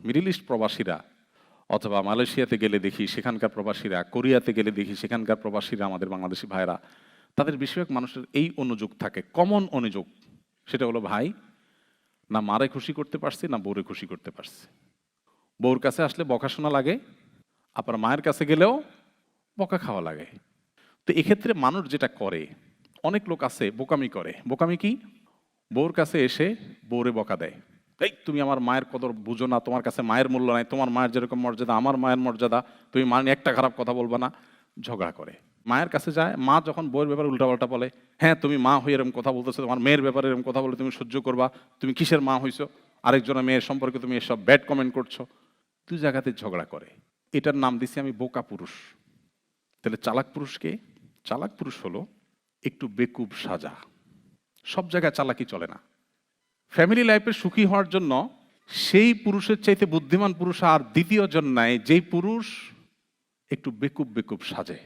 Middle east প্রবাসীরা অথবা মালয়েশিয়াতে গেলে দেখি সেখানকার প্রবাসীরা, কোরিয়াতে গেলে দেখি সেখানকার প্রবাসীরা, আমাদের বাংলাদেশি ভাইরা, তাদের বেশিরভাগ মানুষের এই অনুযোগ থাকে, কমন অনুযোগ। সেটা হলো, ভাই না মারে খুশি করতে পারছি না বউরে খুশি করতে পারছি। বউর কাছে আসলে বকা শোনা লাগে, আবার মায়ের কাছে গেলেও বকা খাওয়া লাগে। তো এক্ষেত্রে মানুষ যেটা করে, অনেক লোক আছে বোকামি করে। বোকামি কি? বউর কাছে এসে বউরে বকা দেয়, এই তুমি আমার মায়ের কদর বুঝো না, তোমার কাছে মায়ের মূল্য নাই, তোমার মায়ের যেরকম মর্যাদা আমার মায়ের মর্যাদা, তুমি মা নিয়ে একটা খারাপ কথা বলবা না। ঝগড়া করে। মায়ের কাছে যায়, মা যখন বউয়ের ব্যাপারে উল্টাপাল্টা বলে, হ্যাঁ তুমি মা হয়ে এরকম কথা বলতেছো, তোমার মেয়ের ব্যাপারে এরকম কথা বলে তুমি সহ্য করবা, তুমি কিসের মা হইছো, আরেকজনের মেয়ের সম্পর্কে তুমি এসব ব্যাড কমেন্ট করছো, তুই জায়গাতে ঝগড়া করে। এটার নাম দিছি আমি বোকা পুরুষ। তাহলে চালাক পুরুষকে? চালাক পুরুষ হলো একটু বেকুব সাজা। সব জায়গায় চালাকি চলে না। ফ্যামিলি লাইফে সুখী হওয়ার জন্য সেই পুরুষের চাইতে বুদ্ধিমান পুরুষ আর দ্বিতীয় জন নাই, যেই পুরুষ একটু বেকুব বেকুব সাজে।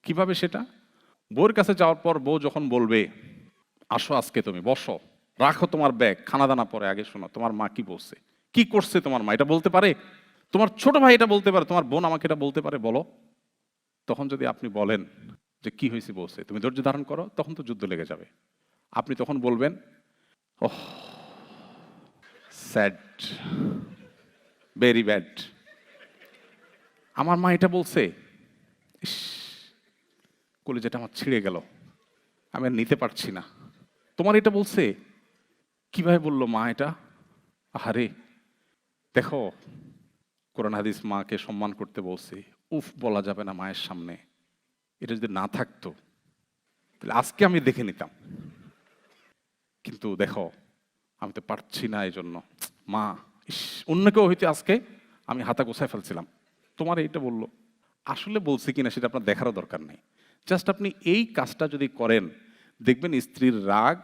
কিভাবে সেটা? বউর কাছে যাওয়ার পর বউ যখন বলবে, আসো আজকে তুমি বসো, রাখো তোমার ব্যাগ, খানা দানা পরে আগে শোনো তোমার মা কি বলছে, কি করছে তোমার মা, এটা বলতে পারে? তোমার ছোট ভাই এটা বলতে পারে, তোমার বোন আমাকে এটা বলতে পারে, বলো। তখন যদি আপনি বলেন যে কি হয়েছে বলছে, তুমি ধৈর্য ধারণ করো, তখন তো যুদ্ধ লেগে যাবে। আপনি তখন বলবেন, ওহ স্যাড, ভেরি ব্যাড, আমার মা এটা বলছে, ইস কলিজাটা আমার ছিঁড়ে গেল, আমি আর নিতে পারছি না। তোমার এটা বলছে, কিভাবে বললো মা এটা? আরে দেখো, কোরআন হাদিস মাকে সম্মান করতে বলছে, উফ বলা যাবে না মায়ের সামনে, এটা যদি না থাকতো তাহলে আজকে আমি দেখে নিতাম, কিন্তু দেখো আমি তো পারছি না, এই জন্য মা, ইস অন্য কেউ হইতে আজকে আমি হাতা গোছায় ফেলছিলাম, তোমার এইটা বললো। আসলে বলছে কিনা সেটা আপনার দেখারও দরকার নেই। জাস্ট আপনি এই কাজটা যদি করেন, দেখবেন স্ত্রীর রাগ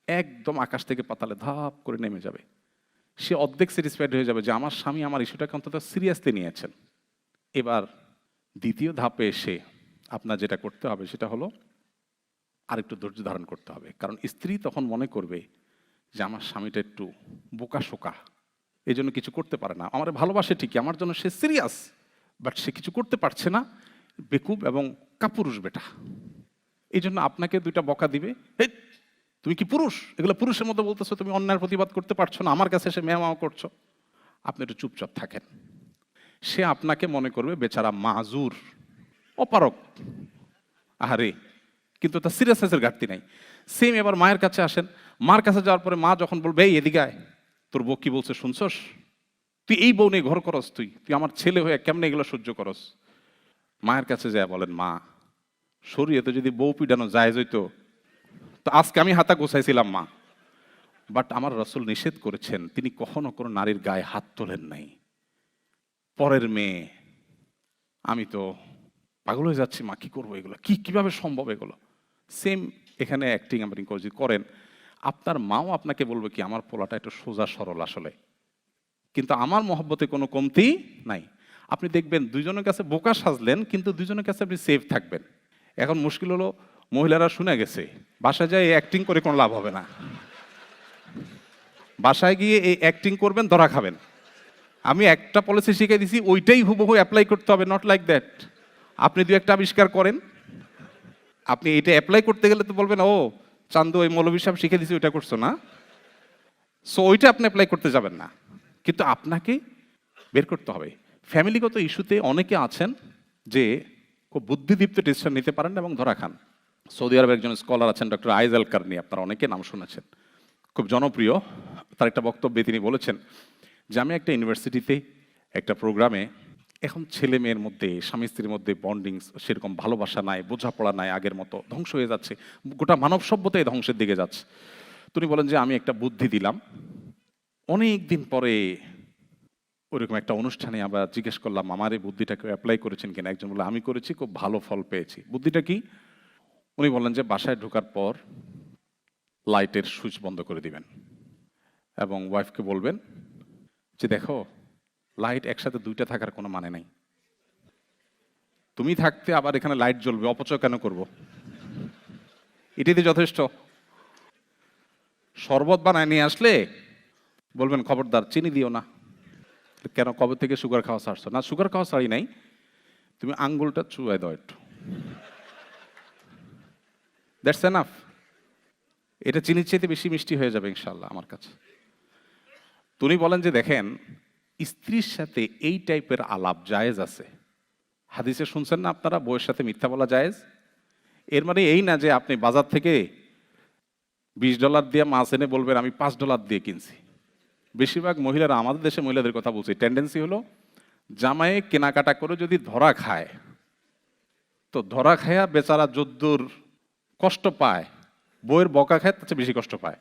একদম আকাশ থেকে পাতালে ধাপ করে নেমে যাবে। সে অর্ধেক স্যাটিসফাইড হয়ে যাবে যে আমার স্বামী আমার ইস্যুটাকে অন্তত সিরিয়াসলি নিয়েছেন। এবার দ্বিতীয় ধাপে এসে আপনার যেটা করতে হবে সেটা হলো আরেকটু ধৈর্য ধারণ করতে হবে। কারণ স্ত্রী তখন মনে করবে যে আমার স্বামীটা একটু বোকা শোকা, এই জন্য কিছু করতে পারে না, আমার ভালোবাসে ঠিকই, আমার জন্য সে সিরিয়াস, বাট সে কিছু করতে পারছে না, বেকুব এবং কাপুরুষ বেটা। এই জন্য আপনাকে দুইটা বকা দিবে, এই তুমি কি পুরুষ, এগুলো পুরুষের মতো বলতেছো, তুমি অন্যায়ের প্রতিবাদ করতে পারছো না, আমার কাছে এসে মেয়া করছো। আপনি একটু চুপচাপ থাকেন। সে আপনাকে মনে করবে বেচারা মাজুর, অপারক, আহারে, কিন্তু তার সিরিয়াসনেসের ঘাটতি নাই। সেম এবার মায়ের কাছে আসেন, মার কাছে যাওয়ার পরে মা যখন বলবে, এই এদিকে আয়, তোর বউ কি বলছে শুনছস, তুই এই বউ নিয়ে ঘর করস, তুই তুই আমার ছেলে হয়ে কেমনে এগুলো সহ্য করস। মায়ের কাছে যায় বলেন, মা শরীয়তে যদি বউ পিডানো জায়েজ হইতো তো আজকে আমি হাতা গোছাইছিলাম মা, বাট আমার রাসূল নিষেধ করেছেন, তিনি কখনো কোনো নারীর গায়ে হাত তোলেন নাই, পরের মেয়ে, আমি তো পাগল হয়ে যাচ্ছি মা, কি করবো এগুলো, কিভাবে সম্ভব এগুলো। সেম এখানে অ্যাক্টিং আপনি যদি করেন, আপনার মাও আপনাকে বলবে কি আমার পোলাটা একটু সোজা সরল আসলে, কিন্তু আমার মহব্বতে কোনো কমতি নাই। আপনি দেখবেন দুইজনের কাছে বোকা সাজলেন, কিন্তু দুইজনের কাছে আপনি সেফ থাকবেন। এখন মুশকিল হলো মহিলারা শুনে গেছে, বাসায় যায় অ্যাক্টিং করে কোনো লাভ হবে না, বাসায় গিয়ে এই অ্যাক্টিং করবেন, ধরা খাবেন। আমি একটা পলিসি শিখিয়ে দিছি, ওইটাই হুবহু অ্যাপ্লাই করতে হবে, নট লাইক দ্যাট। আপনি দু একটা আবিষ্কার করেন, আপনি এটা অ্যাপ্লাই করতে গেলে তো বলবেন, ও চান্দু ওই মৌলভী সাহেব শিখে দিছি ওইটা করছো না, সো ওইটা আপনি অ্যাপ্লাই করতে যাবেন না, কিন্তু আপনাকে বের করতে হবে। ফ্যামিলিগত ইস্যুতে অনেকে আছেন যে খুব বুদ্ধিদীপ্ত ডিসিশন নিতে পারেন এবং ধরা খান। সৌদি আরবের একজন স্কলার আছেন ডক্টর আয়েজ আল কারনি, আপনারা অনেকে নাম শুনেছেন, খুব জনপ্রিয়। তার একটা বক্তব্যে তিনি বলেছেন যে আমি একটা ইউনিভার্সিটিতে একটা প্রোগ্রামে, এখন ছেলে মেয়ের মধ্যে, স্বামী স্ত্রীর মধ্যে বন্ডিং সেরকম ভালোবাসা নাই, বোঝাপড়া নাই, আগের মতো ধ্বংস হয়ে যাচ্ছে, গোটা মানব সভ্যতাই ধ্বংসের দিকে যাচ্ছে। তিনি বলেন যে আমি একটা বুদ্ধি দিলাম। অনেক দিন পরে ওইরকম একটা অনুষ্ঠানে আমরা জিজ্ঞেস করলাম, আমার এই বুদ্ধিটাকে অ্যাপ্লাই করেছেন কিনা? একজন বলল আমি করেছি, খুব ভালো ফল পেয়েছি। বুদ্ধিটা কি? উনি বললেন যে বাসায় ঢোকার পর লাইটের সুইচ বন্ধ করে দিবেন এবং ওয়াইফকে বলবেন যে দেখো, লাইট একসাথে দুইটা থাকার কোনো মানে নাই, তুমি থাকতে আবার এখানে লাইট জ্বলবে, অপচয় কেন করব, এটাই যথেষ্ট। শরবত বানায় নিয়ে আসলে বলবেন খবরদার চিনি দিও না, কেন, কবে থেকে সুগার খাওয়া ছাড়ছো? না, সুগার খাওয়া ছাড়ি নাই, তুমি আঙ্গুলটা চুয়াই দাও একটু, দ্যাটস এনাফ। এটা চিনির চাইতে বেশি মিষ্টি হয়ে যাবে ইনশাল্লাহ আমার কাছে। তুমি বলেন যে দেখেন, স্ত্রীর সাথে এই টাইপের আলাপ জায়েজ আছে। হাদিসে শুনছেন না আপনারা, বউয়ের সাথে মিথ্যা বলা জায়েজ? এর মানে এই না যে আপনি বাজার থেকে $20 দিয়ে মাছ এনে বলবেন আমি $5 দিয়ে কিনছি। বেশিরভাগ মহিলারা, আমাদের দেশে মহিলাদের কথা বলছি, টেন্ডেন্সি হলো জামাইয়ে কেনাকাটা করে যদি ধরা খায়, তো ধরা খায়া বেচারা যদ্দুর কষ্ট পায়, বউয়ের বকা খায় তার চেয়ে বেশি কষ্ট পায়।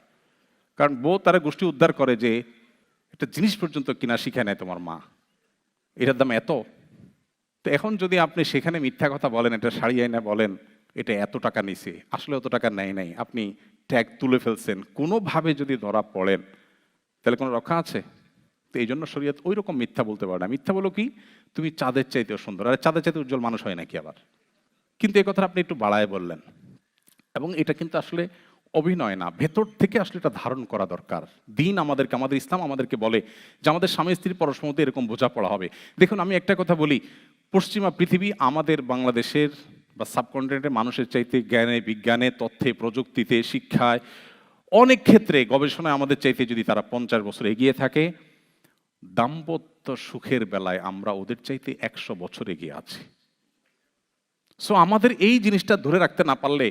কারণ বউ তারা গোষ্ঠী উদ্ধার করে যে একটা জিনিস পর্যন্ত কিনা শিখে নেয় তোমার মা, এটার দাম এত। তো এখন যদি আপনি সেখানে মিথ্যা কথা বলেন, এটা শাড়ি আইনা বলেন এটা এত টাকা নিছে, আসলে অত টাকা নেয় নাই, আপনি ট্যাগ তুলে ফেলছেন, কোনোভাবে যদি ধরা পড়েন তাহলে কোনো রক্ষা আছে? তো এই জন্য শরীয়ত ওই রকম মিথ্যা বলতে পারে না। মিথ্যা বলো কি, তুমি চাঁদের চাইতেও সুন্দর, আর চাঁদের চাইতে উজ্জ্বল মানুষ হয় নাকি আবার? কিন্তু এই কথা আপনি একটু বাড়ায় বললেন, এবং এটা কিন্তু আসলে অভিনয় না, ভেতর থেকে আসলে এটা ধারণ করা দরকার। দিন আমাদেরকে, আমাদের ইসলাম আমাদেরকে বলে যে আমাদের স্বামী স্ত্রী পরস্পর মধ্যে এরকম বোঝাপড়া হবে। দেখুন, আমি একটা কথা বলি, পশ্চিমা পৃথিবী আমাদের বাংলাদেশের বা সাবকন্টিনেন্টের মানুষের চাইতে জ্ঞানে, বিজ্ঞানে, তথ্যে, প্রযুক্তিতে, শিক্ষায়, অনেক ক্ষেত্রে গবেষণায় আমাদের চাইতে যদি তারা 50 বছর এগিয়ে থাকে, দাম্পত্য সুখের বেলায় আমরা ওদের চাইতে 100 বছর এগিয়ে আছি। সো আমাদের এই জিনিসটা ধরে রাখতে না পারলে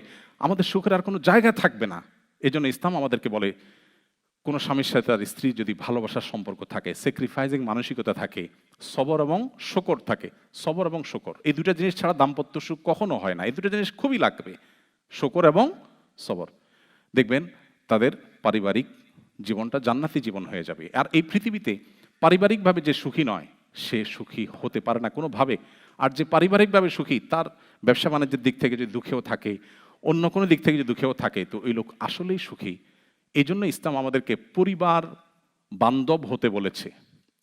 আমাদের সুখের আর কোনো জায়গা থাকবে না। এই জন্য ইসলাম আমাদেরকে বলে, কোনো স্বামীর সাথে তার স্ত্রী যদি ভালোবাসার সম্পর্ক থাকে, স্যাক্রিফাইসিং মানসিকতা থাকে, সবর এবং শকর থাকে, সবর এবং শকর, এই দুটো জিনিস ছাড়া দাম্পত্য সুখ কখনো হয় না। এই দুটো জিনিস খুবই লাগবে, শকর এবং সবর। দেখবেন তাদের পারিবারিক জীবনটা জান্নাতি জীবন হয়ে যাবে। আর এই পৃথিবীতে পারিবারিকভাবে যে সুখী নয়, সে সুখী হতে পারে না কোনোভাবে। আর যে পারিবারিকভাবে সুখী, তার ব্যবসা বাণিজ্যের দিক থেকে যদি দুঃখেও থাকে, অন্য কোনো দিক থেকে যদি দুঃখেও থাকে, তো ওই লোক আসলেই সুখী। এই জন্য ইসলাম আমাদেরকে পরিবার বান্ধব হতে বলেছে।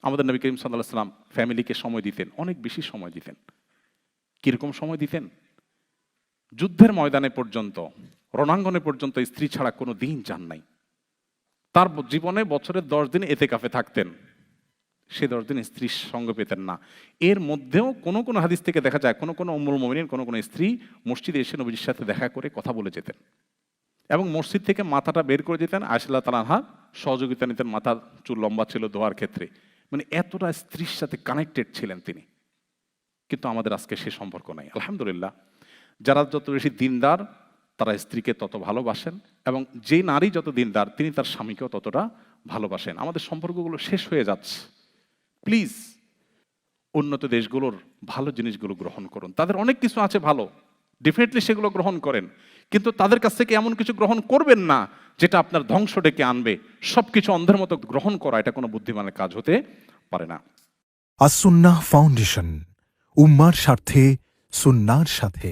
আমাদের নবী করিম সাল্লাল্লাহু আলাইহি ওয়াসাল্লাম ফ্যামিলিকে সময় দিতেন, অনেক বেশি সময় দিতেন। কিরকম সময় দিতেন? যুদ্ধের ময়দানে পর্যন্ত, রণাঙ্গনে পর্যন্ত স্ত্রী ছাড়া কোনো দিন যান নাই। তার জীবনে বছরের 10 দিন এতেকাফে থাকতেন, সে 10 দিন স্ত্রীর সঙ্গ পেতেন না। এর মধ্যেও কোনো কোনো হাদিস থেকে দেখা যায় কোনো কোনো উম্মুল মুমিনিন, কোনো কোনো স্ত্রী মসজিদে এসে নবীর সাথে দেখা করে কথা বলে যেতেন, এবং মসজিদ থেকে মাথাটা বের করে দিতেন। আয়েশা রাদিয়াল্লাহু তাআলা সহযোগিতা নিতেন, মাথার চুল লম্বা ছিল ধোয়ার ক্ষেত্রে। মানে এতটা স্ত্রীর সাথে কানেক্টেড ছিলেন তিনি। কিন্তু আমাদের আজকে সে সম্পর্ক নাই। আলহামদুলিল্লাহ, যারা যত বেশি দিনদার তারা স্ত্রীকে তত ভালোবাসেন, এবং যে নারী যত দিনদার তিনি তার স্বামীকেও ততটা ভালোবাসেন। আমাদের সম্পর্কগুলো শেষ হয়ে যাচ্ছে। প্লিজ উন্নত দেশগুলোর ভালো জিনিসগুলো গ্রহণ করুন। তাদের অনেক কিছু আছে ভালো, ডেফিনেটলি সেগুলো গ্রহণ করেন, কিন্তু তাদের কাছ থেকে এমন কিছু গ্রহণ করবেন না যেটা আপনার ধ্বংস ডেকে আনবে। সবকিছু অন্ধের মতো গ্রহণ করা, এটা কোনো বুদ্ধিমানের কাজ হতে পারে না। আস-সুন্নাহ ফাউন্ডেশন, উম্মার স্বার্থে সুন্নাহর সাথে।